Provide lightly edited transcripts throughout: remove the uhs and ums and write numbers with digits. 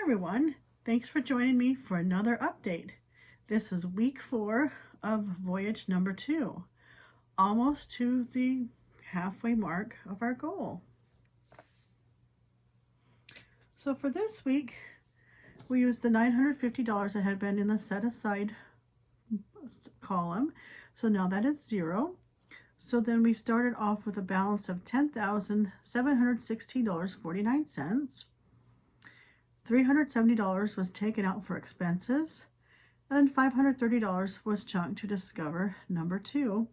everyone, thanks for joining me for another update. This is week 4 of voyage number 2, almost to the halfway mark of our goal. So for this week, we used the $950 that had been in the set aside column. So now that is 0. So then we started off with a balance of $10,716.49. $370 was taken out for expenses, and then $530 was chunked to discover number 2,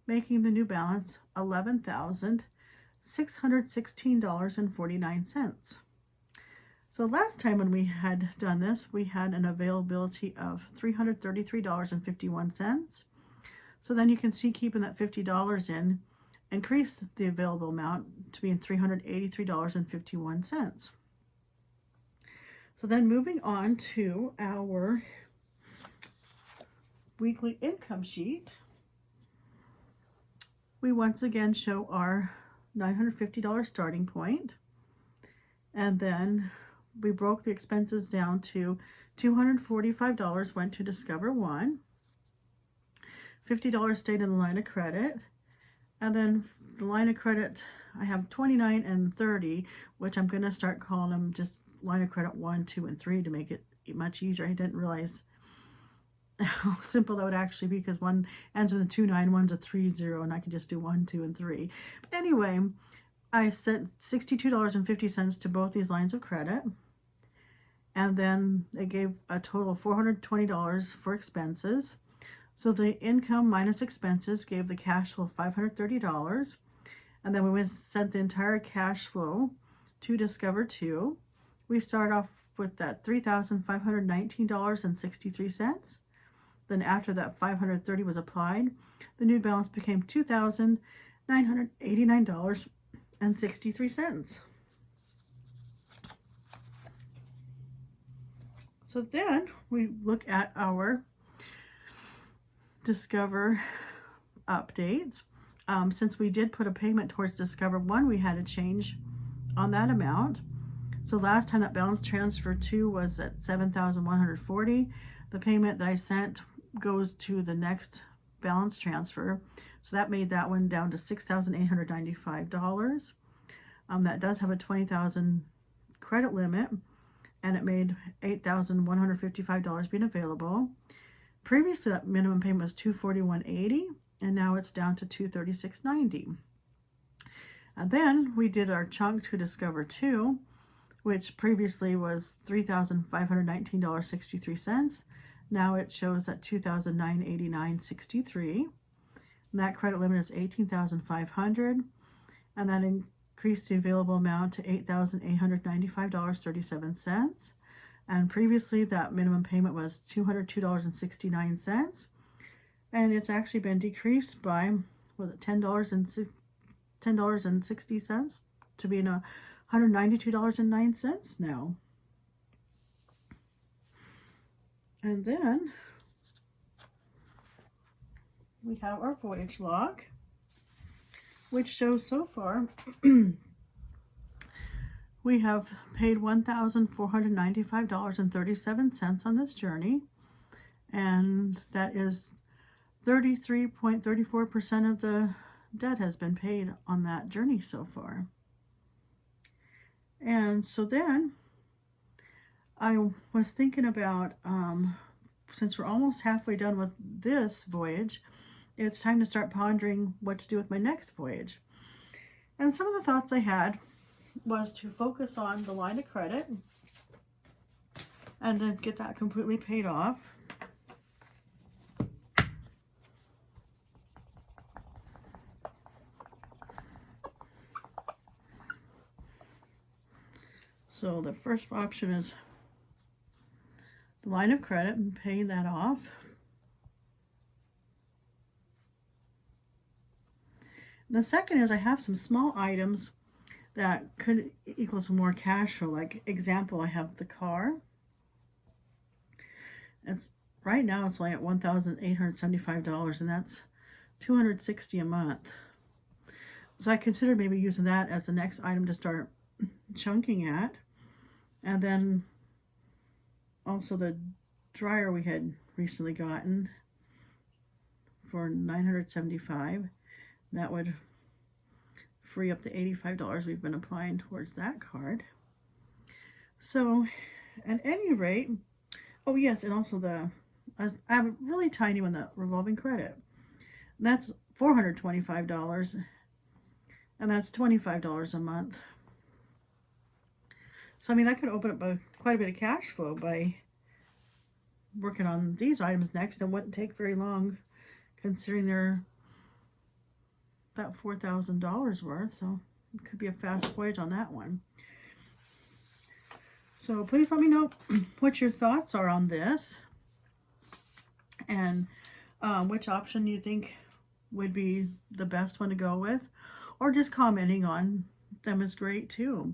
making the new balance $11,616.49. So last time when we had done this, we had an availability of $333.51. So then you can see keeping that $50 in increased the available amount to being $383.51. So then moving on to our weekly income sheet, we once again show our $950 starting point, and then we broke the expenses down to $245 went to Discover One, $50 stayed in the line of credit, and then the line of credit, I have 29 and 30, which I'm going to start calling them just line of credit 1, 2, and 3 to make it much easier. I didn't realize how simple that would actually be, because one ends in a 2-9, one's a 3-0, and I could just do 1, 2, and 3. But anyway, I sent $62.50 to both these lines of credit, and then it gave a total of $420 for expenses. So the income minus expenses gave the cash flow $530, and then we sent the entire cash flow to Discover 2. We start off with that $3,519.63. Then after that $530 was applied, the new balance became $2,989.63. So then we look at our Discover updates. Since we did put a payment towards Discover One, we had a change on that amount. So last time that balance transfer 2 was at $7,140. The payment that I sent goes to the next balance transfer. So that made that one down to $6,895. That does have a $20,000 credit limit, and it made $8,155 being available. Previously, that minimum payment was $241.80, and now it's down to $236.90. And then we did our chunk to Discover 2, which previously was $3,519.63. Now it shows at $2,989.63. And that credit limit is $18,500, and that increased the available amount to $8,895.37. And previously that minimum payment was $202.69, and it's actually been decreased by, was it $10.60 to be $192.09 now. And then we have our voyage log, which shows so far we have paid $1,495.37 on this journey, and that is 33.34% of the debt has been paid on that journey so far. And so then I was thinking about, since we're almost halfway done with this voyage, it's time to start pondering what to do with my next voyage. And some of the thoughts I had was to focus on the line of credit and to get that completely paid off. So the first option is the line of credit and pay that off. The second is I have some small items that could equal some more cash flow. Like example, I have the car. It's right now it's only at $1,875, and that's $260 a month. So I considered maybe using that as the next item to start chunking at. And then also the dryer we had recently gotten for $975. That would free up the $85 we've been applying towards that card. So at any rate, oh yes, and also I have a really tiny one, the revolving credit. That's $425, and that's $25 a month. So I mean, that could open up quite a bit of cash flow by working on these items next, and wouldn't take very long, considering they're about $4,000 worth. So it could be a fast voyage on that one. So please let me know what your thoughts are on this, and which option you think would be the best one to go with, or just commenting on them is great too.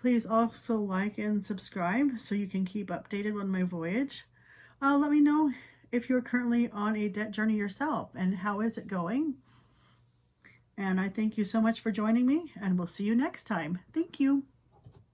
Please also like and subscribe so you can keep updated on my voyage. Let me know if you're currently on a debt journey yourself and how is it going. And I thank you so much for joining me, and we'll see you next time. Thank you.